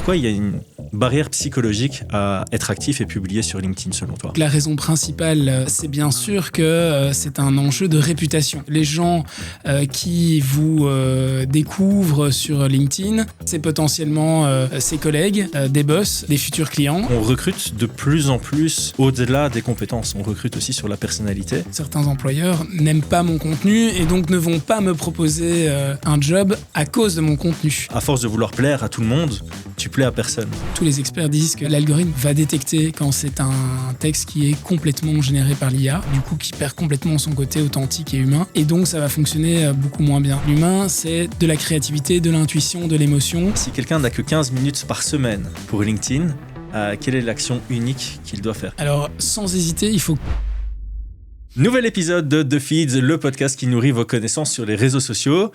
Pourquoi il y a une barrière psychologique à être actif et publier sur LinkedIn selon toi? La raison principale, c'est bien sûr que c'est un enjeu de réputation. Les gens qui vous découvrent sur LinkedIn, c'est potentiellement ses collègues, des boss, des futurs clients. On recrute de plus en plus au-delà des compétences. On recrute aussi sur la personnalité. Certains employeurs n'aiment pas mon contenu et donc ne vont pas me proposer un job à cause de mon contenu. À force de vouloir plaire à tout le monde, tu plais à personne. Tous les experts disent que l'algorithme va détecter quand c'est un texte qui est complètement généré par l'IA, du coup qui perd complètement son côté authentique et humain, et donc ça va fonctionner beaucoup moins bien. L'humain, c'est de la créativité, de l'intuition, de l'émotion. Si quelqu'un n'a que 15 minutes par semaine pour LinkedIn, quelle est l'action unique qu'il doit faire? Alors, sans hésiter, il faut... Nouvel épisode de The Feeds, le podcast qui nourrit vos connaissances sur les réseaux sociaux.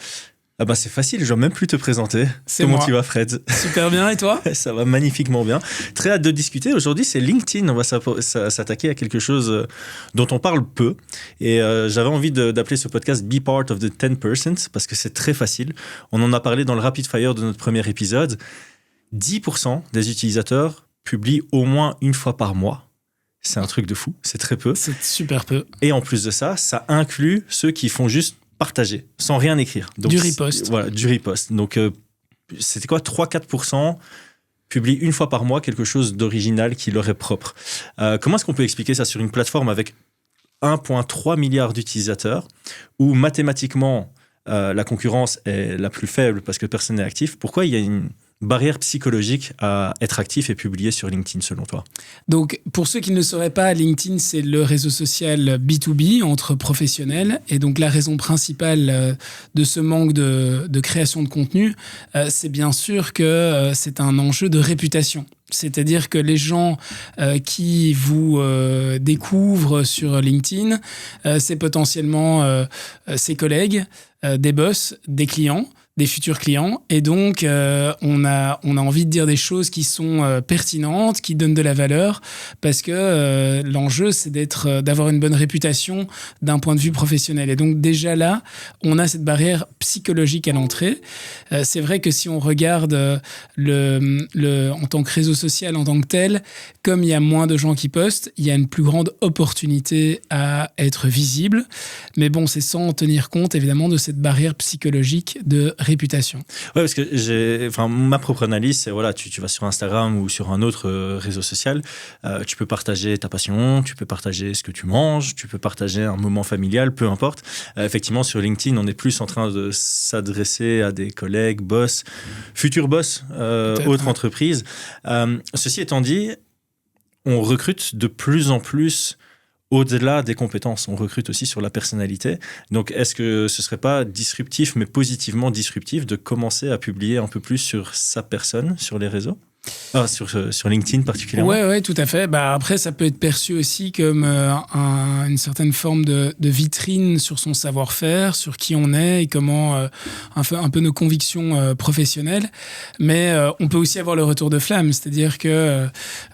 Ah bah c'est facile, je dois même plus te présenter. C'est Comment moi. Tu vas, Fred? Super bien, et toi? Ça va magnifiquement bien. Très hâte de discuter. Aujourd'hui, c'est LinkedIn. On va s'attaquer à quelque chose dont on parle peu. Et j'avais envie d'appeler ce podcast Be Part of the 10% parce que c'est très facile. On en a parlé dans le Rapid Fire de notre premier épisode. 10% des utilisateurs publient au moins une fois par mois. C'est un truc de fou. C'est très peu. C'est super peu. Et en plus de ça, ça inclut ceux qui font juste partager, sans rien écrire. Donc, du repost. Voilà, du repost. Donc, c'était quoi? 3-4% publient une fois par mois quelque chose d'original qui leur est propre. Comment est-ce qu'on peut expliquer ça sur une plateforme avec 1,3 milliard d'utilisateurs, où mathématiquement, la concurrence est la plus faible parce que personne n'est actif? Pourquoi il y a une barrière psychologique à être actif et publier sur LinkedIn selon toi? Donc, pour ceux qui ne le sauraient pas, LinkedIn, c'est le réseau social B2B entre professionnels. Et donc, la raison principale de ce manque de création de contenu, c'est bien sûr que c'est un enjeu de réputation. C'est-à-dire que les gens qui vous découvrent sur LinkedIn, c'est potentiellement ses collègues, des boss, des clients, des futurs clients, et donc on a envie de dire des choses qui sont pertinentes, qui donnent de la valeur, parce que l'enjeu c'est d'avoir une bonne réputation d'un point de vue professionnel. Et donc déjà là, on a cette barrière psychologique à l'entrée. C'est vrai que si on regarde en tant que réseau social, en tant que tel, comme il y a moins de gens qui postent, il y a une plus grande opportunité à être visible. Mais bon, c'est sans tenir compte évidemment de cette barrière psychologique de réputation. Ouais, parce que ma propre analyse, c'est voilà, tu vas sur Instagram ou sur un autre réseau social, tu peux partager ta passion, tu peux partager ce que tu manges, tu peux partager un moment familial, peu importe. Effectivement, sur LinkedIn, on est plus en train de s'adresser à des collègues, boss, futurs boss, autres entreprises. Ceci étant dit, on recrute de plus en plus au-delà des compétences, on recrute aussi sur la personnalité. Donc, est-ce que ce ne serait pas disruptif, mais positivement disruptif, de commencer à publier un peu plus sur sa personne, sur les réseaux? Sur LinkedIn particulièrement? Ouais, tout à fait. Après, ça peut être perçu aussi comme une certaine forme de vitrine sur son savoir-faire, sur qui on est et comment un peu nos convictions professionnelles. Mais on peut aussi avoir le retour de flamme, c'est-à-dire que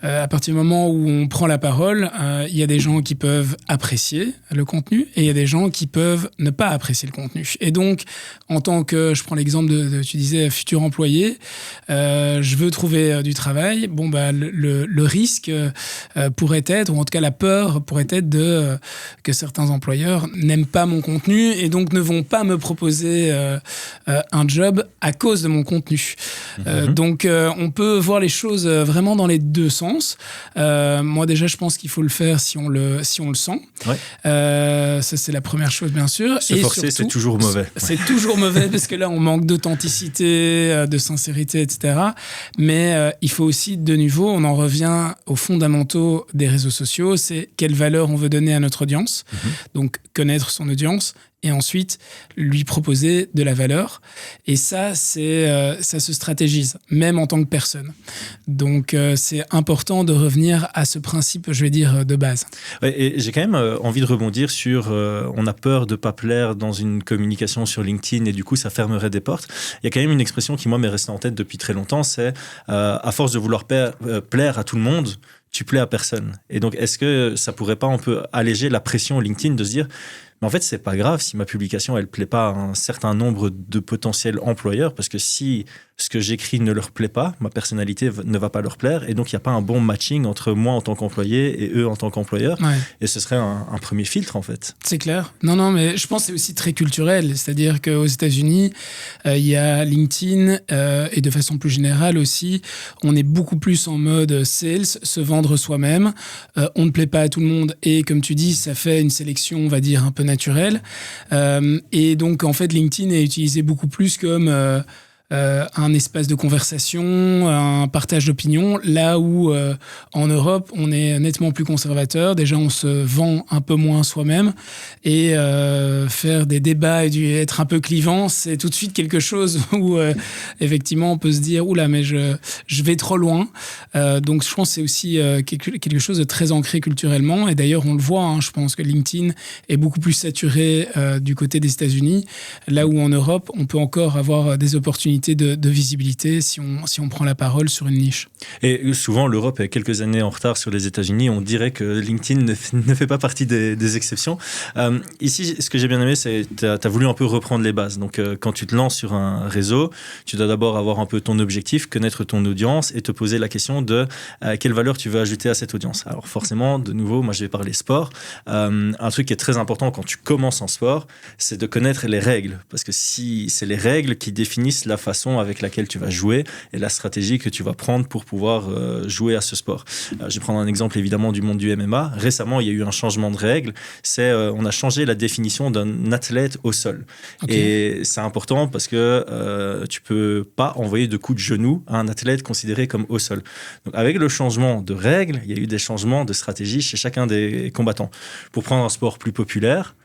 à partir du moment où on prend la parole, il y a des gens qui peuvent apprécier le contenu et il y a des gens qui peuvent ne pas apprécier le contenu. Et donc, en tant que, je prends l'exemple tu disais, futur employé, je veux trouver du travail, le risque pourrait être, ou en tout cas la peur pourrait être que certains employeurs n'aiment pas mon contenu et donc ne vont pas me proposer un job à cause de mon contenu. Donc on peut voir les choses vraiment dans les deux sens. Moi déjà, je pense qu'il faut le faire si on le sent. Ouais. Ça, c'est la première chose, bien sûr. Se forcer, c'est toujours mauvais. C'est toujours mauvais parce que là, on manque d'authenticité, de sincérité, etc. Mais il faut aussi, de nouveau, on en revient aux fondamentaux des réseaux sociaux, c'est quelle valeur on veut donner à notre audience. Donc, connaître son audience et ensuite lui proposer de la valeur. Et ça, ça se stratégise, même en tant que personne. Donc, c'est important de revenir à ce principe, je vais dire, de base. Ouais, et j'ai quand même envie de rebondir sur on a peur de ne pas plaire dans une communication sur LinkedIn et du coup, ça fermerait des portes. Il y a quand même une expression qui, moi, m'est restée en tête depuis très longtemps, c'est à force de vouloir plaire à tout le monde, tu plais à personne. Et donc, est-ce que ça pourrait pas un peu alléger la pression LinkedIn de se dire mais en fait, c'est pas grave si ma publication, elle plaît pas à un certain nombre de potentiels employeurs, parce que si ce que j'écris ne leur plaît pas, ma personnalité ne va pas leur plaire, et donc il n'y a pas un bon matching entre moi en tant qu'employé et eux en tant qu'employeur. Ouais. Et ce serait un premier filtre, en fait. C'est clair. Non, mais je pense que c'est aussi très culturel. C'est-à-dire qu'aux États-Unis, il y a LinkedIn et de façon plus générale aussi, on est beaucoup plus en mode sales, se vendre soi-même. On ne plaît pas à tout le monde et comme tu dis, ça fait une sélection, on va dire, un peu naturelle. Et donc, en fait, LinkedIn est utilisé beaucoup plus comme un espace de conversation, un partage d'opinions, là où en Europe, on est nettement plus conservateur. Déjà, on se vend un peu moins soi-même et faire des débats et être un peu clivant, c'est tout de suite quelque chose où effectivement, on peut se dire « Oula, mais je vais trop loin ». Donc, je pense que c'est aussi quelque chose de très ancré culturellement. Et d'ailleurs, on le voit, hein, je pense que LinkedIn est beaucoup plus saturé du côté des États-Unis, là où en Europe, on peut encore avoir des opportunités de visibilité si on prend la parole sur une niche. Et souvent, l'Europe est quelques années en retard sur les États-Unis. On dirait que LinkedIn ne fait pas partie des exceptions. Ici, ce que j'ai bien aimé, c'est que tu as voulu un peu reprendre les bases. Donc, quand tu te lances sur un réseau, tu dois d'abord avoir un peu ton objectif, connaître ton audience et te poser la question de quelle valeur tu veux ajouter à cette audience. Alors, forcément, de nouveau, moi, je vais parler sport. Un truc qui est très important quand tu commences en sport, c'est de connaître les règles. Parce que si c'est les règles qui définissent la façon avec laquelle tu vas jouer et la stratégie que tu vas prendre pour pouvoir jouer à ce sport. Je vais prendre un exemple évidemment du monde du MMA. Récemment, il y a eu un changement de règle. On a changé la définition d'un athlète au sol. Okay. Et c'est important parce que tu peux pas envoyer de coups de genou à un athlète considéré comme au sol. Donc, avec le changement de règles, il y a eu des changements de stratégie chez chacun des combattants. Pour prendre un sport plus populaire,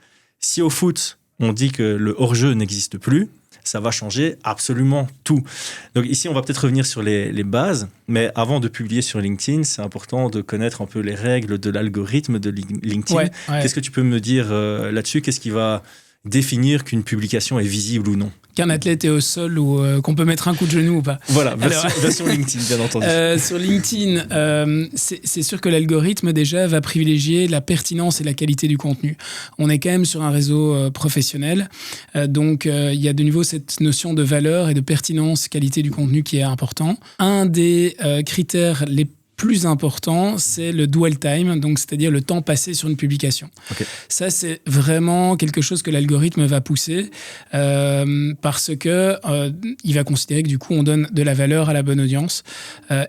si au foot, on dit que le hors-jeu n'existe plus, ça va changer absolument tout. Donc ici, on va peut-être revenir sur les bases, mais avant de publier sur LinkedIn, c'est important de connaître un peu les règles de l'algorithme de LinkedIn. Ouais. Qu'est-ce que tu peux me dire là-dessus ? Qu'est-ce qui va définir qu'une publication est visible ou non ? Qu'un athlète est au sol ou qu'on peut mettre un coup de genou ou pas. Voilà, version LinkedIn, bien entendu. Sur LinkedIn, c'est sûr que l'algorithme, déjà, va privilégier la pertinence et la qualité du contenu. On est quand même sur un réseau professionnel, donc il y a de nouveau cette notion de valeur et de pertinence, qualité du contenu qui est important. Un des critères les plus important, c'est le dwell time, donc c'est-à-dire le temps passé sur une publication. Okay. Ça, c'est vraiment quelque chose que l'algorithme va pousser parce que il va considérer que du coup, on donne de la valeur à la bonne audience.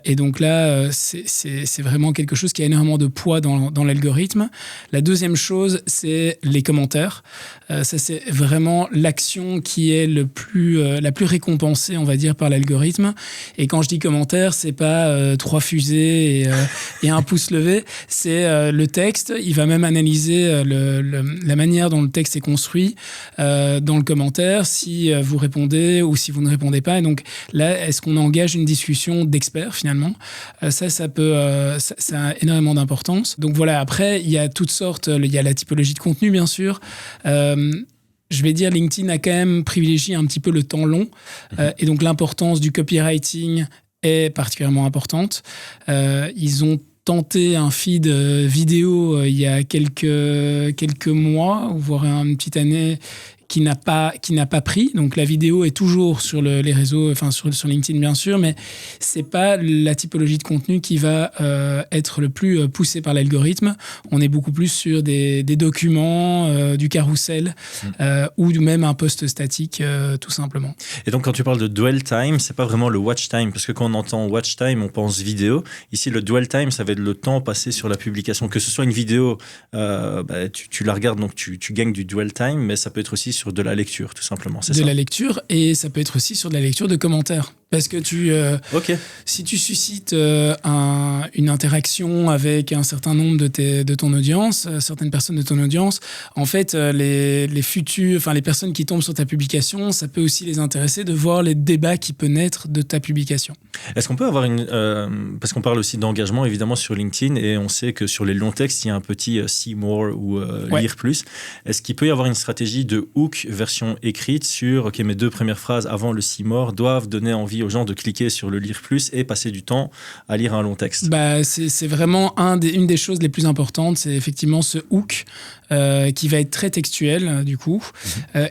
Et donc là, c'est vraiment quelque chose qui a énormément de poids dans l'algorithme. La deuxième chose, c'est les commentaires. Ça, c'est vraiment l'action qui est la plus récompensée, on va dire, par l'algorithme. Et quand je dis commentaires, c'est pas 3 fusées et un pouce levé, c'est le texte. Il va même analyser la manière dont le texte est construit dans le commentaire, si vous répondez ou si vous ne répondez pas. Et donc là, est-ce qu'on engage une discussion d'experts finalement ? Ça a énormément d'importance. Donc voilà, après, il y a toutes sortes, il y a la typologie de contenu bien sûr. Je vais dire, LinkedIn a quand même privilégié un petit peu le temps long et donc l'importance du copywriting est particulièrement importante. Ils ont tenté un feed vidéo il y a quelques mois, voire une petite année, qui n'a pas pris. Donc la vidéo est toujours sur les réseaux, enfin sur LinkedIn bien sûr, mais c'est pas la typologie de contenu qui va être le plus poussé par l'algorithme. On est beaucoup plus sur des documents, du carrousel ou même un post statique tout simplement. Et donc quand tu parles de dwell time, c'est pas vraiment le watch time, parce que quand on entend watch time, on pense vidéo. Ici, le dwell time, ça va être le temps passé sur la publication. Que ce soit une vidéo, tu la regardes, donc tu gagnes du dwell time, mais ça peut être aussi sur de la lecture, tout simplement. C'est de la lecture, et ça peut être aussi sur de la lecture de commentaires. Parce que si tu suscites une interaction avec un certain nombre de ton audience, certaines personnes de ton audience, en fait, les personnes qui tombent sur ta publication, ça peut aussi les intéresser de voir les débats qui peuvent naître de ta publication. Est-ce qu'on peut avoir parce qu'on parle aussi d'engagement, évidemment, sur LinkedIn, et on sait que sur les longs textes, il y a un petit see more ou lire plus. Est-ce qu'il peut y avoir une stratégie de hook version écrite sur, mes 2 premières phrases avant le see more doivent donner envie envie aux gens de cliquer sur le lire plus et passer du temps à lire un long texte? C'est vraiment une des choses les plus importantes, c'est effectivement ce hook qui va être très textuel du coup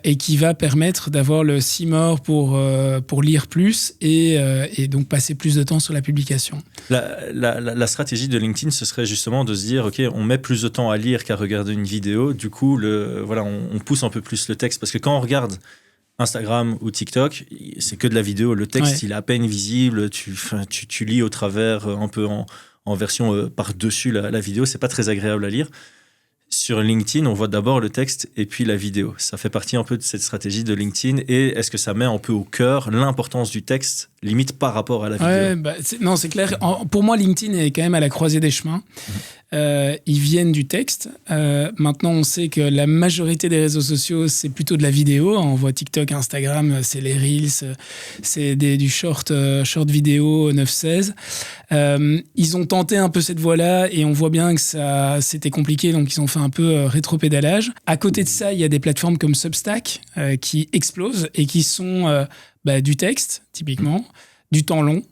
et qui va permettre d'avoir le see more pour lire plus et donc passer plus de temps sur la publication. La stratégie de LinkedIn, ce serait justement de se dire, OK, on met plus de temps à lire qu'à regarder une vidéo. Du coup, on pousse un peu plus le texte. Parce que quand on regarde Instagram ou TikTok, c'est que de la vidéo. Le texte, il est à peine visible. Tu lis au travers, un peu en version par-dessus la vidéo. C'est pas très agréable à lire. Sur LinkedIn, on voit d'abord le texte et puis la vidéo. Ça fait partie un peu de cette stratégie de LinkedIn. Et est-ce que ça met un peu au cœur l'importance du texte, limite par rapport à la vidéo? Non, c'est clair. Pour moi, LinkedIn est quand même à la croisée des chemins. Ils viennent du texte. Maintenant, on sait que la majorité des réseaux sociaux, c'est plutôt de la vidéo. On voit TikTok, Instagram, c'est les Reels, c'est du short vidéo 9-16. Ils ont tenté un peu cette voie-là et on voit bien que c'était compliqué, donc ils ont fait un peu rétropédalage. À côté de ça, il y a des plateformes comme Substack qui explosent et qui sont du texte, typiquement, du temps long,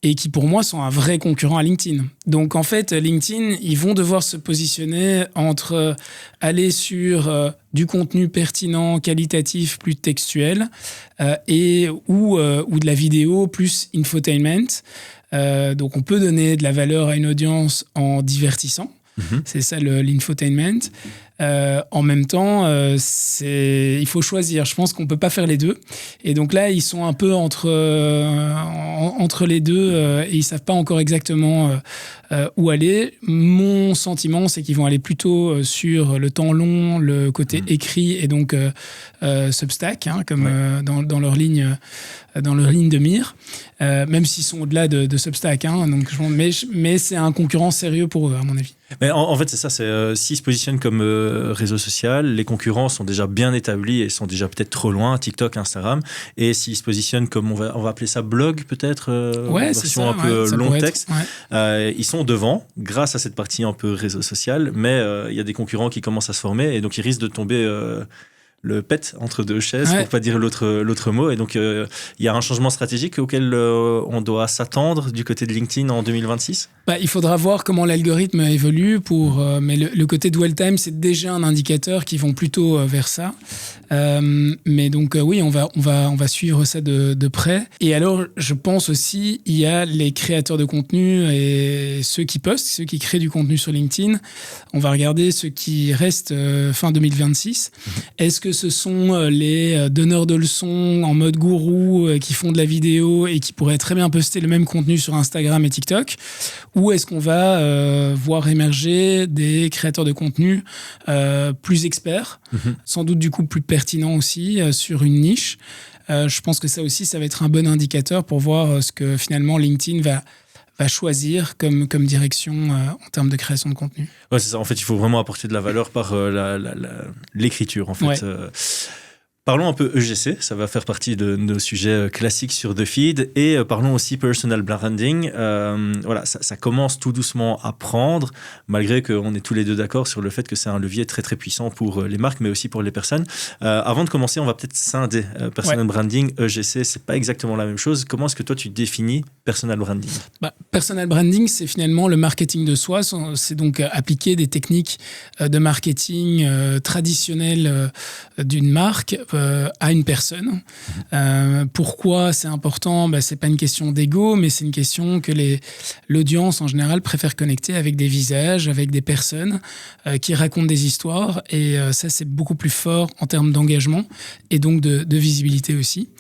et qui pour moi sont un vrai concurrent à LinkedIn. Donc en fait, LinkedIn, ils vont devoir se positionner entre aller sur du contenu pertinent, qualitatif, plus textuel, ou de la vidéo plus infotainment. Donc on peut donner de la valeur à une audience en divertissant. C'est ça l'infotainment. En même temps, il faut choisir. Je pense qu'on ne peut pas faire les deux. Et donc là, ils sont un peu entre les deux et ils ne savent pas encore exactement où aller. Mon sentiment, c'est qu'ils vont aller plutôt sur le temps long, le côté écrit et donc Substack, comme dans leur ligne de mire, même s'ils sont au-delà de Substack. Mais c'est un concurrent sérieux pour eux, à mon avis. Mais en fait, c'est ça. S'ils se positionnent comme réseau social, les concurrents sont déjà bien établis et sont déjà peut-être trop loin, TikTok, Instagram. Et s'ils se positionnent comme, on va appeler ça blog, peut-être, version un peu long texte, ils sont devant, grâce à cette partie un peu réseau social. Mais il y a des concurrents qui commencent à se former et donc ils risquent de tomber le pet entre deux chaises, pour pas dire l'autre mot. Et donc, il y a un changement stratégique auquel on doit s'attendre du côté de LinkedIn en 2026 ? Il faudra voir comment l'algorithme évolue. Mais le côté dwell time, c'est déjà un indicateur qui vont plutôt vers ça. Mais donc, oui, on va suivre ça de près. Et alors, je pense aussi, il y a les créateurs de contenu et ceux qui postent, ceux qui créent du contenu sur LinkedIn. On va regarder ceux qui restent fin 2026. Est-ce que ce sont les donneurs de leçons en mode gourou qui font de la vidéo et qui pourraient très bien poster le même contenu sur Instagram et TikTok? Ou est-ce qu'on va voir émerger des créateurs de contenu plus experts, sans doute du coup plus pertinents aussi, sur une niche? Je pense que ça aussi, ça va être un bon indicateur pour voir ce que finalement LinkedIn va choisir comme direction en termes de création de contenu. Ouais, c'est ça. En fait, il faut vraiment apporter de la valeur par l'écriture, en fait. Ouais. Parlons un peu EGC, ça va faire partie de nos sujets classiques sur The Feed, et parlons aussi personal branding. Ça commence tout doucement à prendre, malgré qu'on est tous les deux d'accord sur le fait que c'est un levier très très puissant pour les marques, mais aussi pour les personnes. Avant de commencer, on va peut-être scinder personal branding, EGC, c'est pas exactement la même chose. Comment est-ce que toi tu définis personal branding ? Personal branding, c'est finalement le marketing de soi. C'est donc appliquer des techniques de marketing traditionnelles d'une marque à une personne. Pourquoi c'est important ? C'est pas une question d'ego, mais c'est une question que l'audience en général préfère connecter avec des visages, avec des personnes qui racontent des histoires, et ça c'est beaucoup plus fort en termes d'engagement et donc de visibilité aussi.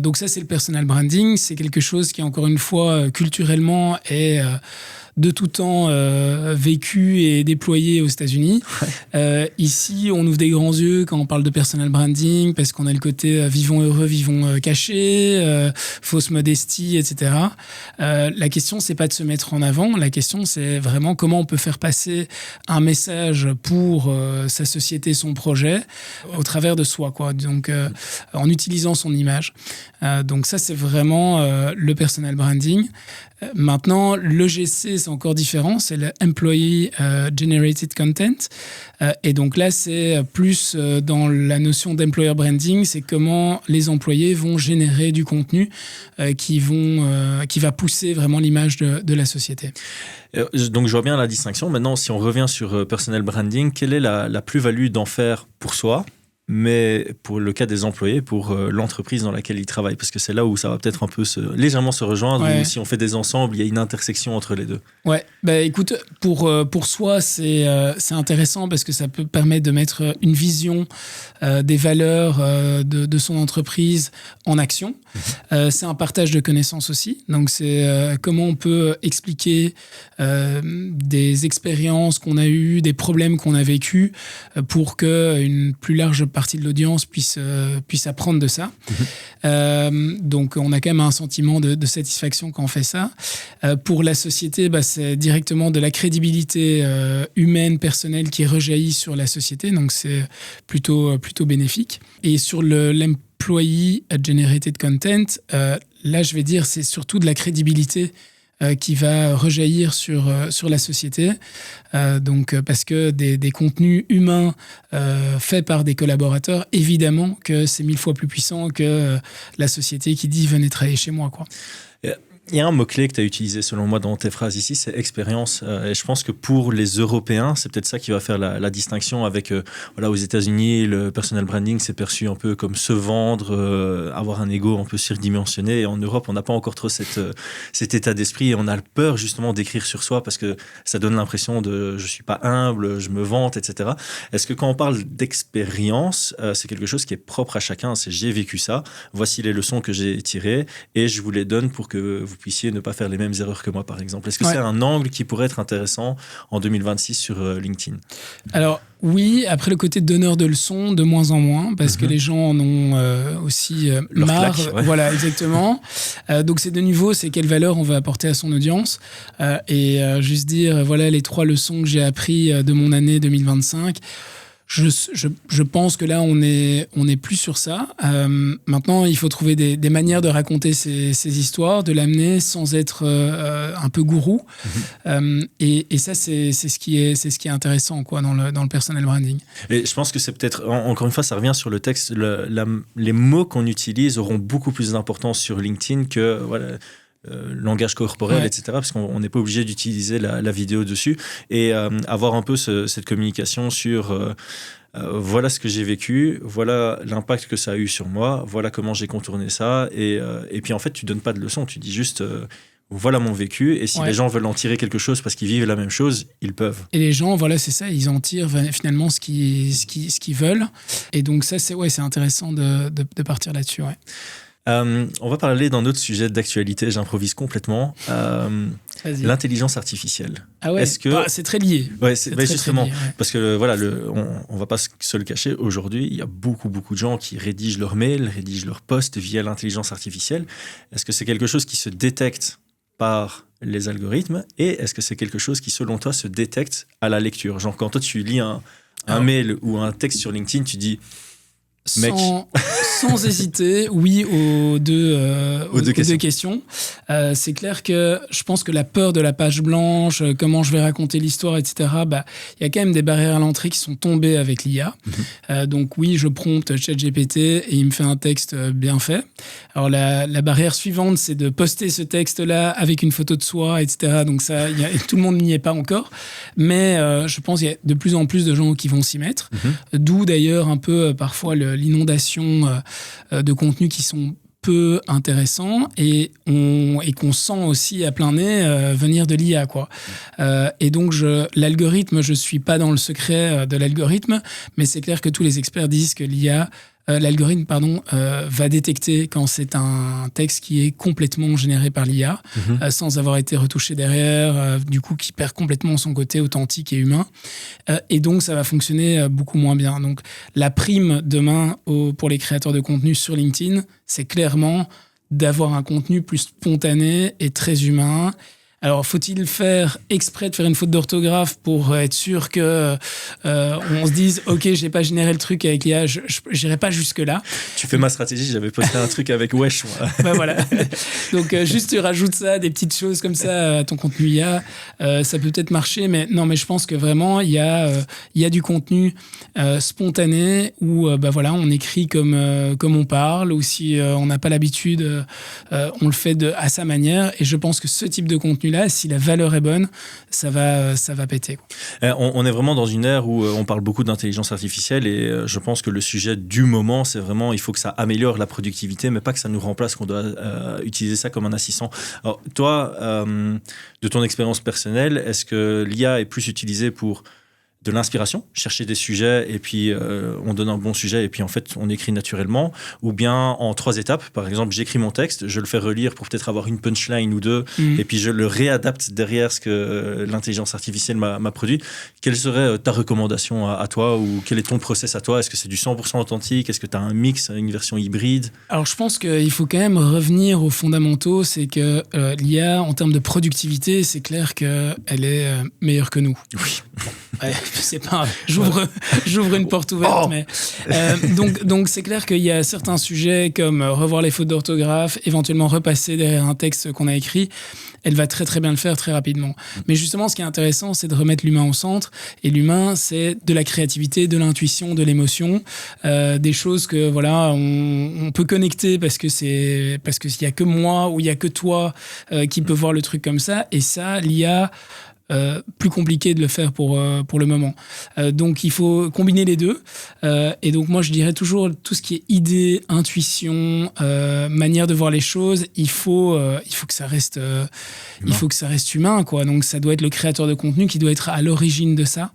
Donc ça c'est le personal branding, c'est quelque chose qui encore une fois culturellement est de tout temps vécu et déployé aux États-Unis. Ici, on ouvre des grands yeux quand on parle de personal branding parce qu'on a le côté vivons heureux, vivons cachés, fausse modestie, etc. La question, c'est pas de se mettre en avant. La question, c'est vraiment comment on peut faire passer un message pour sa société, son projet, au travers de soi, quoi. Donc, en utilisant son image. Donc ça, c'est vraiment le personal branding. Maintenant, l'EGC, c'est encore différent, c'est le Employee Generated Content. Et donc là, c'est plus dans la notion d'employer branding, c'est comment les employés vont générer du contenu qui va pousser vraiment l'image de la société. Donc je vois bien la distinction. Maintenant, si on revient sur personal branding, quelle est la plus-value d'en faire pour soi, mais pour le cas des employés, pour l'entreprise dans laquelle ils travaillent? Parce que c'est là où ça va peut-être un peu légèrement se rejoindre, ou si on fait des ensembles, il y a une intersection entre les deux. Ouais, bah écoute, pour soi, c'est intéressant parce que ça peut permettre de mettre une vision des valeurs de son entreprise en action. C'est un partage de connaissances aussi. Donc, c'est comment on peut expliquer des expériences qu'on a eues, des problèmes qu'on a vécus pour qu'une plus large partie de l'audience puisse apprendre de ça. Donc, on a quand même un sentiment de satisfaction quand on fait ça. Pour la société, c'est directement de la crédibilité humaine, personnelle qui rejaillit sur la société. Donc, c'est plutôt bénéfique. Et sur l'Employee Generated Content, là, je vais dire, c'est surtout de la crédibilité qui va rejaillir sur la société. Donc, parce que des contenus humains faits par des collaborateurs, évidemment que c'est 1000 fois plus puissant que la société qui dit « venez travailler chez moi ». Il y a un mot-clé que tu as utilisé, selon moi, dans tes phrases ici, c'est expérience. Et je pense que pour les Européens, c'est peut-être ça qui va faire la distinction avec, aux États-Unis, le personal branding, c'est perçu un peu comme se vendre, avoir un ego un peu surdimensionné. Et en Europe, on n'a pas encore trop cet état d'esprit. Et on a peur, justement, d'écrire sur soi parce que ça donne l'impression de je suis pas humble, je me vante, etc. Est-ce que quand on parle d'expérience, c'est quelque chose qui est propre à chacun? C'est j'ai vécu ça, voici les leçons que j'ai tirées et je vous les donne pour que vous puissiez ne pas faire les mêmes erreurs que moi, par exemple. Est-ce que c'est un angle qui pourrait être intéressant en 2026 sur LinkedIn? Alors, oui, après le côté donneur de leçons, de moins en moins, parce que les gens en ont aussi marre. Claque, ouais. Voilà, exactement. Donc, c'est de nouveau, c'est quelle valeur on veut apporter à son audience. Et juste dire, voilà les 3 leçons que j'ai apprises de mon année 2025. Je pense que là, on est plus sur ça. Maintenant, il faut trouver des manières de raconter ces histoires, de l'amener sans être un peu gourou. Et ça, c'est ce qui est intéressant quoi, dans le personal branding. Et je pense que c'est peut-être, encore une fois, ça revient sur le texte. Les mots qu'on utilise auront beaucoup plus d'importance sur LinkedIn que... langage corporel, etc. Parce qu'on n'est pas obligé d'utiliser la vidéo dessus et avoir un peu cette communication sur voilà ce que j'ai vécu, voilà l'impact que ça a eu sur moi, voilà comment j'ai contourné ça et puis en fait tu donnes pas de leçon, tu dis juste voilà mon vécu et si les gens veulent en tirer quelque chose parce qu'ils vivent la même chose, ils peuvent. Et les gens, voilà, c'est ça, ils en tirent finalement ce qu'ils veulent et donc ça c'est intéressant de partir là-dessus. Ouais. On va parler d'un autre sujet d'actualité, j'improvise complètement. L'intelligence artificielle. Ah ouais, c'est très lié. Ouais, justement, très lié, ouais. Parce que voilà, on va pas se le cacher, aujourd'hui, il y a beaucoup de gens qui rédigent leurs mails, rédigent leurs posts via l'intelligence artificielle. Est-ce que c'est quelque chose qui se détecte par les algorithmes et est-ce que c'est quelque chose qui, selon toi, se détecte à la lecture? Genre, quand toi, tu lis un mail ou un texte sur LinkedIn, tu dis... Sans hésiter, oui aux deux questions. C'est clair que je pense que la peur de la page blanche, comment je vais raconter l'histoire, etc., il y a quand même des barrières à l'entrée qui sont tombées avec l'IA. Donc oui, je prompte ChatGPT et il me fait un texte bien fait. Alors la barrière suivante, c'est de poster ce texte-là avec une photo de soi, etc. Donc ça, tout le monde n'y est pas encore. Mais je pense qu'il y a de plus en plus de gens qui vont s'y mettre. D'où d'ailleurs un peu parfois l'inondation de contenus qui sont peu intéressants et qu'on sent aussi à plein nez venir de l'IA, quoi. Et donc, l'algorithme, je ne suis pas dans le secret de l'algorithme, mais c'est clair que tous les experts disent que l'algorithme va détecter quand c'est un texte qui est complètement généré par l'IA, sans avoir été retouché derrière, du coup qui perd complètement son côté authentique et humain. Et donc ça va fonctionner beaucoup moins bien. Donc la prime demain pour les créateurs de contenu sur LinkedIn, c'est clairement d'avoir un contenu plus spontané et très humain, Alors, faut-il faire exprès de faire une faute d'orthographe pour être sûr que on se dise « Ok, j'ai pas généré le truc avec l'IA, je n'irai pas jusque-là. » Tu fais ma stratégie, j'avais posté un truc avec Wesh. Ben voilà. Donc, juste tu rajoutes ça, des petites choses comme ça à ton contenu IA, ça peut peut-être marcher, mais non, mais je pense que vraiment, il y a du contenu spontané où voilà, on écrit comme on parle, ou si on n'a pas l'habitude, on le fait à sa manière. Et je pense que ce type de contenu-là, si la valeur est bonne, ça va péter. On est vraiment dans une ère où on parle beaucoup d'intelligence artificielle et je pense que le sujet du moment, c'est vraiment, il faut que ça améliore la productivité, mais pas que ça nous remplace, qu'on doit utiliser ça comme un assistant. Alors, toi, de ton expérience personnelle, est-ce que l'IA est plus utilisée pour de l'inspiration, chercher des sujets et puis on donne un bon sujet et puis en fait on écrit naturellement, ou bien en 3 étapes, par exemple j'écris mon texte, je le fais relire pour peut-être avoir une punchline ou 2 et puis je le réadapte derrière ce que l'intelligence artificielle m'a produit. Quelle serait ta recommandation à toi, ou quel est ton process à toi? Est-ce que c'est du 100% authentique? Est-ce que tu as un mix, une version hybride? Alors je pense qu'il faut quand même revenir aux fondamentaux, c'est que l'IA en termes de productivité, c'est clair qu'elle est meilleure que nous. Oui. Ouais, c'est pas, j'ouvre une porte ouverte, mais donc c'est clair qu'il y a certains sujets comme revoir les fautes d'orthographe, éventuellement repasser derrière un texte qu'on a écrit. Elle va très très bien le faire très rapidement. Mais justement, ce qui est intéressant, c'est de remettre l'humain au centre. Et l'humain, c'est de la créativité, de l'intuition, de l'émotion, des choses que voilà, on peut connecter parce qu'il y a que moi ou il y a que toi qui peut voir le truc comme ça. Et ça, l'IA. Plus compliqué de le faire pour le moment. Donc, il faut combiner les deux. Et donc, moi, je dirais toujours tout ce qui est idée, intuition, manière de voir les choses, il faut que ça reste humain, quoi. Donc, ça doit être le créateur de contenu qui doit être à l'origine de ça.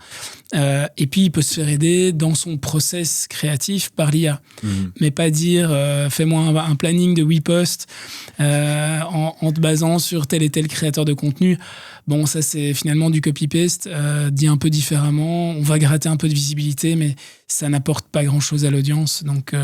Et puis, il peut se faire aider dans son process créatif par l'IA. Mais pas dire fais-moi un planning de 8 posts en te basant sur tel et tel créateur de contenu. Bon, ça, c'est finalement du copy-paste, dit un peu différemment. On va gratter un peu de visibilité, mais ça n'apporte pas grand-chose à l'audience. Donc,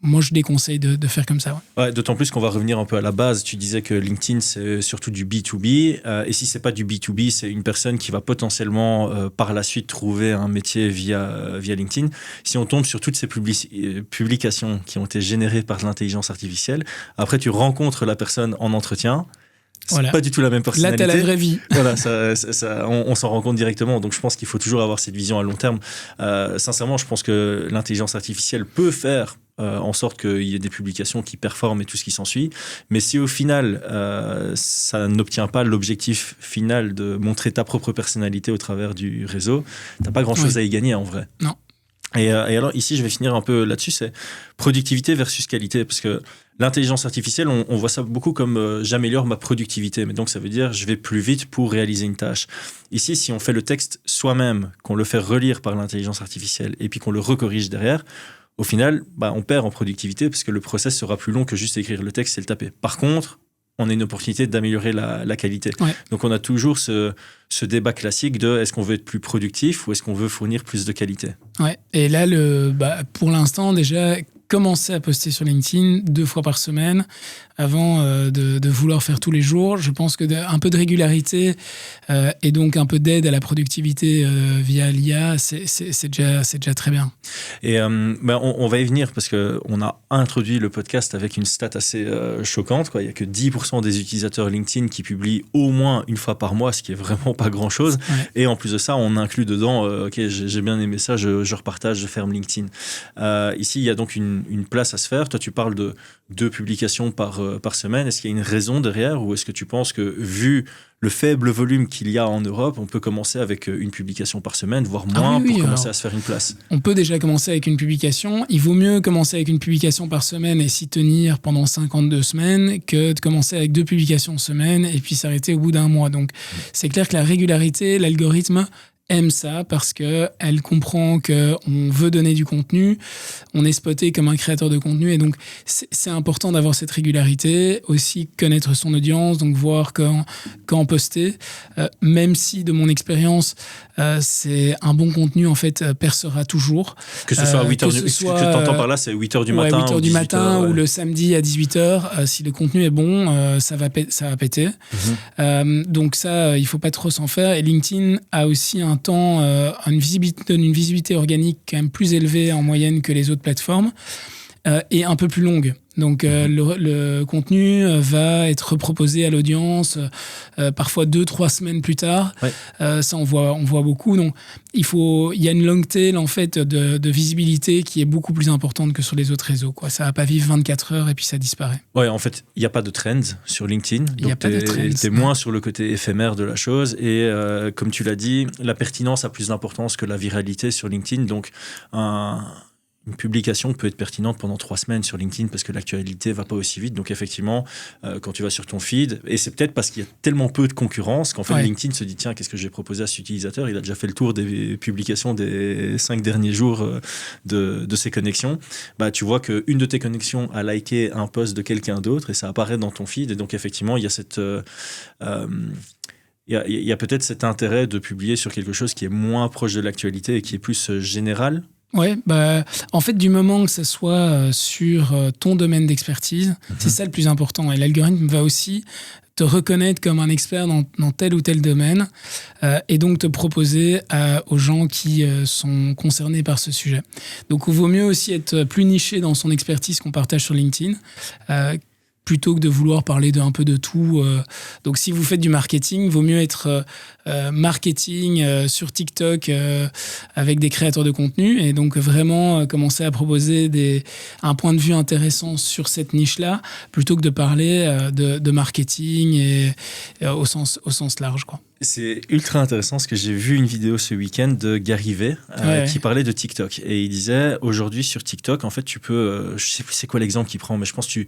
moi, je déconseille de faire comme ça. Ouais, d'autant plus qu'on va revenir un peu à la base. Tu disais que LinkedIn, c'est surtout du B2B. Et si c'est pas du B2B, c'est une personne qui va potentiellement, par la suite, trouver un métier via LinkedIn. Si on tombe sur toutes ces publications qui ont été générées par l'intelligence artificielle, après, tu rencontres la personne en entretien. C'est pas du tout la même personnalité. Là, t'as la vraie vie. Voilà, on s'en rend compte directement. Donc, je pense qu'il faut toujours avoir cette vision à long terme. Sincèrement, je pense que l'intelligence artificielle peut faire en sorte qu'il y ait des publications qui performent et tout ce qui s'ensuit. Mais si au final, ça n'obtient pas l'objectif final de montrer ta propre personnalité au travers du réseau, t'as pas grand-chose à y gagner en vrai. Non. Et alors ici, je vais finir un peu là-dessus, c'est productivité versus qualité, parce que l'intelligence artificielle, on voit ça beaucoup comme j'améliore ma productivité, mais donc ça veut dire je vais plus vite pour réaliser une tâche. Ici, si on fait le texte soi-même, qu'on le fait relire par l'intelligence artificielle et puis qu'on le recorrige derrière, au final, on perd en productivité parce que le process sera plus long que juste écrire le texte et le taper. Par contre, on a une opportunité d'améliorer la qualité. Ouais. Donc, on a toujours ce débat classique de est-ce qu'on veut être plus productif ou est-ce qu'on veut fournir plus de qualité. Ouais. Et là, pour l'instant, déjà, commencer à poster sur LinkedIn 2 fois par semaine avant de vouloir faire tous les jours. Je pense que un peu de régularité et donc un peu d'aide à la productivité via l'IA, c'est déjà très bien. Et on va y venir parce qu'on a introduit le podcast avec une stat assez choquante, quoi. Il n'y a que 10% des utilisateurs LinkedIn qui publient au moins une fois par mois, ce qui est vraiment pas grand-chose. Ouais. Et en plus de ça, on inclut dedans ok, j'ai bien aimé ça, je repartage, je ferme LinkedIn. Ici, il y a donc une place à se faire. Toi, tu parles de 2 publications par semaine. Est-ce qu'il y a une raison derrière ou est-ce que tu penses que, vu le faible volume qu'il y a en Europe, on peut commencer avec une publication par semaine, voire moins, pour commencer à se faire une place? On peut déjà commencer avec une publication. Il vaut mieux commencer avec une publication par semaine et s'y tenir pendant 52 semaines que de commencer avec 2 publications semaine et puis s'arrêter au bout d'un mois. Donc, c'est clair que la régularité, l'algorithme aime ça parce qu'elle comprend qu'on veut donner du contenu, on est spoté comme un créateur de contenu et donc c'est important d'avoir cette régularité, aussi connaître son audience, donc voir quand poster, même si de mon expérience, c'est un bon contenu en fait percera toujours. Que ce soit à 8h du matin, ce que tu entends par là, c'est 8h du matin. 8h du matin ou le samedi à 18h, si le contenu est bon, ça va péter. Donc ça, il ne faut pas trop s'en faire. Et LinkedIn a aussi un temps, donne une visibilité organique quand même plus élevée en moyenne que les autres plateformes et un peu plus longue. Donc le contenu va être proposé à l'audience parfois 2-3 semaines plus tard. Ouais. Ça, on voit beaucoup. Donc il y a une long tail en fait de visibilité qui est beaucoup plus importante que sur les autres réseaux, quoi. Ça va pas vivre 24 heures et puis ça disparaît. Ouais, en fait, il n'y a pas de trends sur LinkedIn. Donc t'es moins sur le côté éphémère de la chose. Et comme tu l'as dit, la pertinence a plus d'importance que la viralité sur LinkedIn. Donc une publication peut être pertinente pendant 3 semaines sur LinkedIn parce que l'actualité va pas aussi vite. Donc effectivement, quand tu vas sur ton feed, et c'est peut-être parce qu'il y a tellement peu de concurrence qu'en fait LinkedIn se dit tiens, qu'est-ce que j'ai proposé à cet utilisateur ? Il a déjà fait le tour des publications des 5 derniers jours de ses connexions. Bah, tu vois qu'une de tes connexions a liké un post de quelqu'un d'autre et ça apparaît dans ton feed. Et donc effectivement, il y a cette... Il y a peut-être cet intérêt de publier sur quelque chose qui est moins proche de l'actualité et qui est plus général. Ouais, en fait, du moment que ça soit sur ton domaine d'expertise, c'est ça le plus important. Et l'algorithme va aussi te reconnaître comme un expert dans tel ou tel domaine et donc te proposer aux gens qui sont concernés par ce sujet. Donc, il vaut mieux aussi être plus niché dans son expertise qu'on partage sur LinkedIn plutôt que de vouloir parler un peu de tout. Donc, si vous faites du marketing, il vaut mieux être marketing sur TikTok avec des créateurs de contenu et donc vraiment commencer à proposer un point de vue intéressant sur cette niche-là plutôt que de parler de marketing et au sens large, quoi. C'est ultra intéressant parce que j'ai vu une vidéo ce week-end de Gary Vee qui parlait de TikTok et il disait aujourd'hui sur TikTok en fait tu peux je sais plus c'est quoi l'exemple qu'il prend mais je pense que tu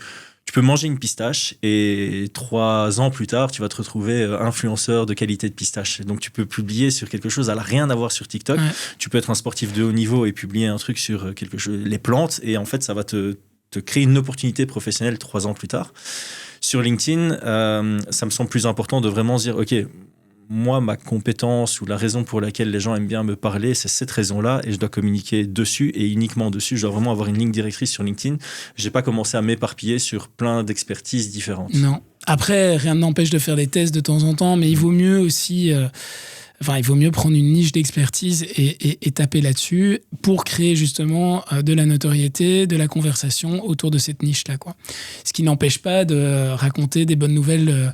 peux manger une pistache et 3 ans plus tard tu vas te retrouver influenceur de qualité de pistache. Donc tu peux publier sur quelque chose, ça n'a rien à voir sur TikTok. Ouais. Tu peux être un sportif de haut niveau et publier un truc sur quelque chose, les plantes et en fait ça va te créer une opportunité professionnelle 3 ans plus tard. Sur LinkedIn, ça me semble plus important de vraiment se dire ok, moi, ma compétence ou la raison pour laquelle les gens aiment bien me parler, c'est cette raison-là et je dois communiquer dessus et uniquement dessus. Je dois vraiment avoir une ligne directrice sur LinkedIn. Je n'ai pas commencé à m'éparpiller sur plein d'expertises différentes. Non. Après, rien n'empêche de faire des tests de temps en temps, mais il vaut mieux aussi... il vaut mieux prendre une niche d'expertise et taper là-dessus pour créer justement de la notoriété, de la conversation autour de cette niche-là, quoi. Ce qui n'empêche pas de raconter des bonnes nouvelles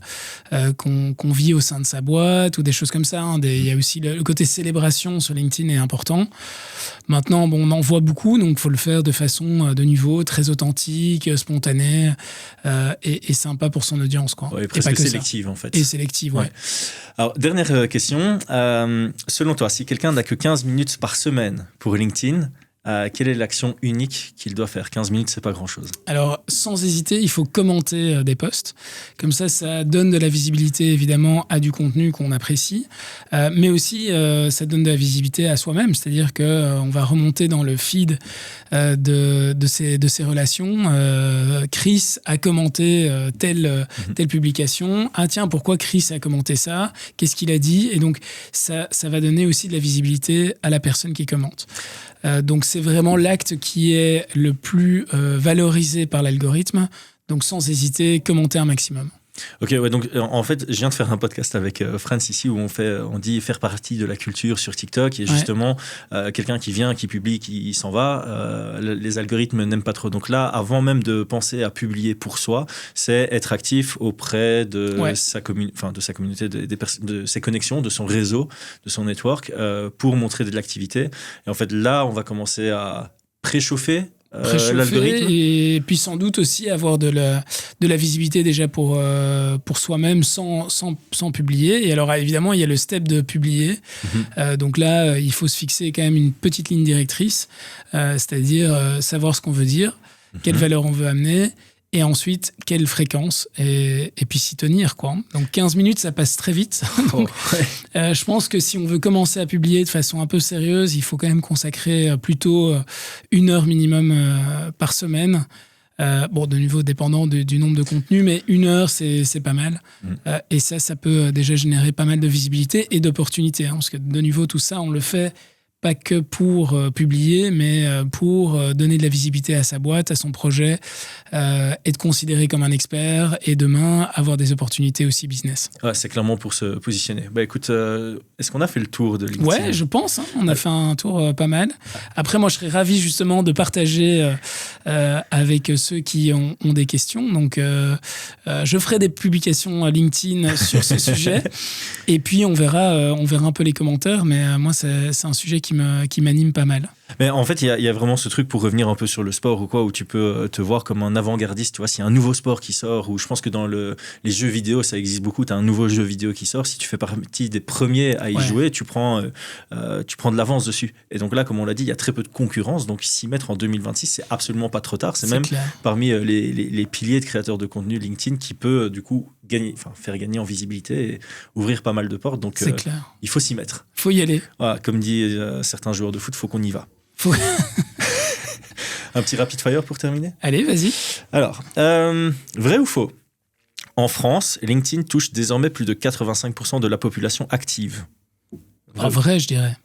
qu'on vit au sein de sa boîte ou des choses comme ça. Il y a aussi le côté célébration sur LinkedIn est important. Maintenant, on en voit beaucoup, donc il faut le faire de façon de niveau très authentique, spontanée et sympa pour son audience, quoi. Ouais, presque sélective, en fait. Et sélective, ouais. Alors, dernière question. Selon toi, si quelqu'un n'a que 15 minutes par semaine pour LinkedIn, quelle est l'action unique qu'il doit faire ? 15 minutes, c'est pas grand-chose. Alors, sans hésiter, il faut commenter des posts. Comme ça donne de la visibilité, évidemment, à du contenu qu'on apprécie. Mais aussi, ça donne de la visibilité à soi-même. C'est-à-dire qu'on va remonter dans le feed de ces relations. Chris a commenté telle publication. Ah tiens, pourquoi Chris a commenté ça ? Qu'est-ce qu'il a dit ? Et donc, ça va donner aussi de la visibilité à la personne qui commente. Donc, c'est vraiment l'acte qui est le plus valorisé par l'algorithme. Donc, sans hésiter, commenter un maximum. Ok, ouais, donc en fait, je viens de faire un podcast avec Franz ici où on dit faire partie de la culture sur TikTok et justement, quelqu'un qui vient, qui publie, qui s'en va, les algorithmes n'aiment pas trop. Donc là, avant même de penser à publier pour soi, c'est être actif auprès de sa communauté, de ses connexions, de son réseau, de son network, pour montrer de l'activité. Et en fait, là, on va commencer à préchauffer l'algorithme. Et puis sans doute aussi avoir de la visibilité déjà pour soi-même sans publier. Et alors évidemment, il y a le step de publier. Donc là, il faut se fixer quand même une petite ligne directrice, c'est-à-dire savoir ce qu'on veut dire, quelle valeur on veut amener Et ensuite, quelle fréquence et puis s'y tenir, quoi. Donc 15 minutes, ça passe très vite. Donc, je pense que si on veut commencer à publier de façon un peu sérieuse, il faut quand même consacrer plutôt 1 heure minimum par semaine. De nouveau dépendant du nombre de contenus, mais 1 heure, c'est pas mal. Et ça peut déjà générer pas mal de visibilité et d'opportunités. Parce que de nouveau, tout ça, on le fait pas que pour publier, mais pour donner de la visibilité à sa boîte, à son projet, être considéré comme un expert et demain avoir des opportunités aussi business. Ouais, c'est clairement pour se positionner. Écoute, est-ce qu'on a fait le tour de LinkedIn ? Ouais, je pense. On a fait un tour pas mal. Après, moi, je serais ravi justement de partager avec ceux qui ont des questions. Donc, je ferai des publications LinkedIn sur ce sujet. Et puis, on verra un peu les commentaires. Mais moi, c'est un sujet qui m'anime pas mal. Mais en fait, il y a vraiment ce truc pour revenir un peu sur le sport ou quoi, où tu peux te voir comme un avant-gardiste. Tu vois, s'il y a un nouveau sport qui sort, ou je pense que dans les jeux vidéo, ça existe beaucoup. Tu as un nouveau jeu vidéo qui sort. Si tu fais partie des premiers à y jouer, tu prends de l'avance dessus. Et donc là, comme on l'a dit, il y a très peu de concurrence. Donc s'y mettre en 2026, c'est absolument pas trop tard. C'est même clair. Parmi les piliers de créateurs de contenu LinkedIn qui peut du coup faire gagner en visibilité et ouvrir pas mal de portes. Donc il faut s'y mettre. Il faut y aller. Voilà, comme disent certains joueurs de foot, il faut qu'on y va. Un petit rapid fire pour terminer ? Allez, vas-y. Alors, vrai ou faux ? En France, LinkedIn touche désormais plus de 85% de la population active. Vrai, je dirais.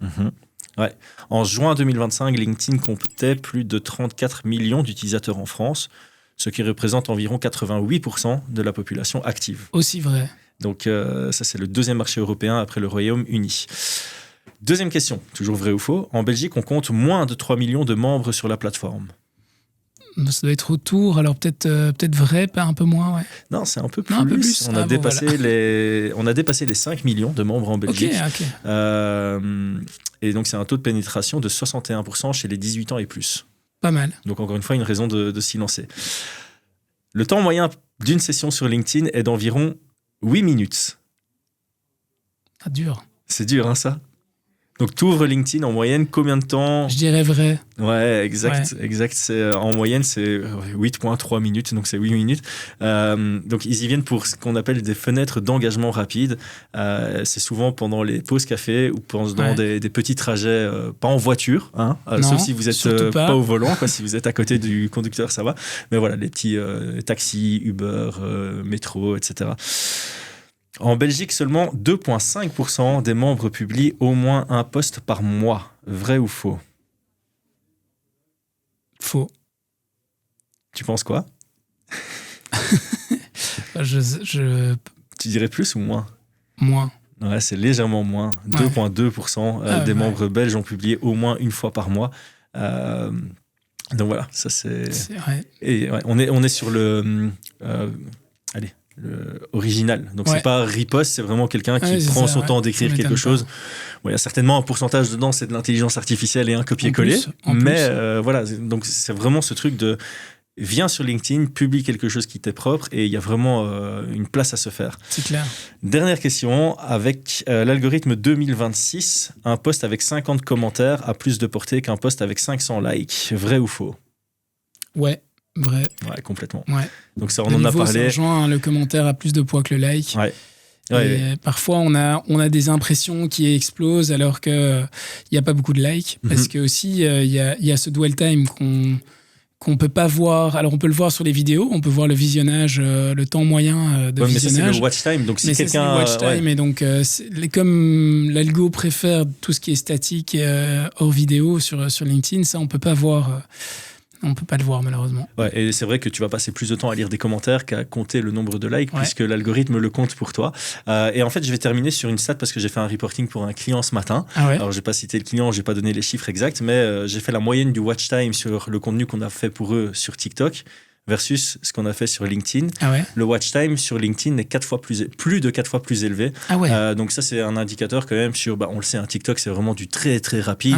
Ouais. En juin 2025, LinkedIn comptait plus de 34 millions d'utilisateurs en France, ce qui représente environ 88% de la population active. Aussi vrai. Donc ça, c'est le deuxième marché européen après le Royaume-Uni. Deuxième question, toujours vrai ou faux ? En Belgique, on compte moins de 3 millions de membres sur la plateforme. Ça doit être autour, alors peut-être vrai, pas un peu moins, ouais. Non, c'est un peu plus. On a dépassé les 5 millions de membres en Belgique. Ok. Et donc, c'est un taux de pénétration de 61% chez les 18 ans et plus. Pas mal. Donc, encore une fois, une raison de s'y lancer. Le temps moyen d'une session sur LinkedIn est d'environ 8 minutes. Ah, dur. C'est dur, hein, ça ? Donc, tu ouvres LinkedIn en moyenne, combien de temps ? Je dirais vrai. Ouais, exact. En moyenne, c'est 8,3 minutes, donc c'est 8 minutes. Donc, ils y viennent pour ce qu'on appelle des fenêtres d'engagement rapide. C'est souvent pendant les pauses café ou pendant des petits trajets, pas en voiture, hein, sauf si vous êtes pas au volant. Si vous êtes à côté du conducteur, ça va. Mais voilà, les petits taxis, Uber, métro, etc. En Belgique, seulement 2,5% des membres publient au moins un post par mois. Vrai ou faux ? Faux. Tu penses quoi ? Tu dirais plus ou moins ? Moins. Ouais, c'est légèrement moins. 2,2% des membres belges ont publié au moins une fois par mois. Donc voilà, ça c'est... C'est vrai. Et on est sur le original. Donc c'est pas riposte, c'est vraiment quelqu'un qui prend son temps d'écrire quelque chose. Bon, il y a certainement un pourcentage dedans, c'est de l'intelligence artificielle et un copier-coller. Voilà, donc c'est vraiment ce truc de viens sur LinkedIn, publie quelque chose qui t'est propre et il y a vraiment une place à se faire. C'est clair. Dernière question, avec l'algorithme 2026, un post avec 50 commentaires a plus de portée qu'un post avec 500 likes. Vrai ou faux ? Ouais. Vrai. Ouais, complètement. Ouais. Donc ça, on en a parlé. Ça rejoint, le commentaire a plus de poids que le like. Et parfois, on a des impressions qui explosent alors qu'il n'y a pas beaucoup de likes. Parce que aussi, il y a ce dwell time qu'on peut pas voir. Alors, on peut le voir sur les vidéos, on peut voir le visionnage, le temps moyen de visionnage. Mais ça, c'est le watch time. Donc, si quelqu'un... c'est le watch time. Et donc, comme l'algo préfère tout ce qui est statique hors vidéo sur LinkedIn, ça, on peut pas voir... On peut pas le voir, malheureusement. Ouais, et c'est vrai que tu vas passer plus de temps à lire des commentaires qu'à compter le nombre de likes, puisque l'algorithme le compte pour toi. Et en fait, je vais terminer sur une stat parce que j'ai fait un reporting pour un client ce matin. Alors, j'ai pas cité le client, j'ai pas donné les chiffres exacts, mais j'ai fait la moyenne du watch time sur le contenu qu'on a fait pour eux sur TikTok versus ce qu'on a fait sur LinkedIn. Le watch time sur LinkedIn est plus de 4 fois plus élevé. Donc ça, c'est un indicateur quand même sur... on le sait, un TikTok, c'est vraiment du très, très rapide.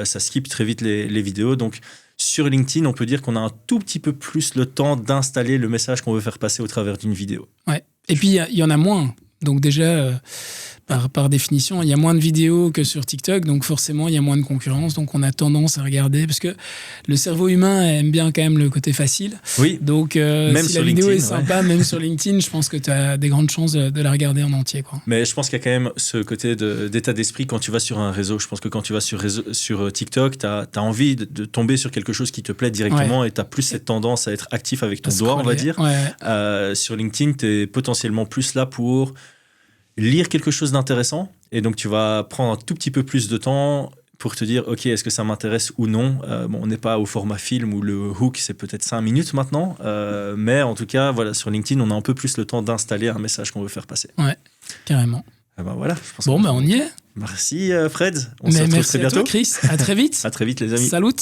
Ça skip très vite les vidéos. Donc, sur LinkedIn, on peut dire qu'on a un tout petit peu plus le temps d'installer le message qu'on veut faire passer au travers d'une vidéo. Ouais. Et puis, il y en a moins. Donc déjà, par définition. Il y a moins de vidéos que sur TikTok, donc forcément, il y a moins de concurrence. Donc, on a tendance à regarder, parce que le cerveau humain aime bien quand même le côté facile. Oui. Donc, même si sur la vidéo est LinkedIn, sympa, même sur LinkedIn, je pense que tu as des grandes chances de la regarder en entier, quoi. Mais je pense qu'il y a quand même ce côté d'état d'esprit quand tu vas sur un réseau. Je pense que quand tu vas sur TikTok, tu as envie de tomber sur quelque chose qui te plaît directement et tu as plus cette tendance à être actif avec ton doigt, on va dire. Sur LinkedIn, tu es potentiellement plus là pour lire quelque chose d'intéressant. Et donc, tu vas prendre un tout petit peu plus de temps pour te dire, OK, est-ce que ça m'intéresse ou non. On n'est pas au format film où le hook, c'est peut-être 5 minutes maintenant. Mais en tout cas, voilà, sur LinkedIn, on a un peu plus le temps d'installer un message qu'on veut faire passer. Ouais, carrément. Voilà, je pense on y est. Merci Fred. On se retrouve merci très bientôt. à toi, Chris. À très vite. À très vite, les amis. Salut.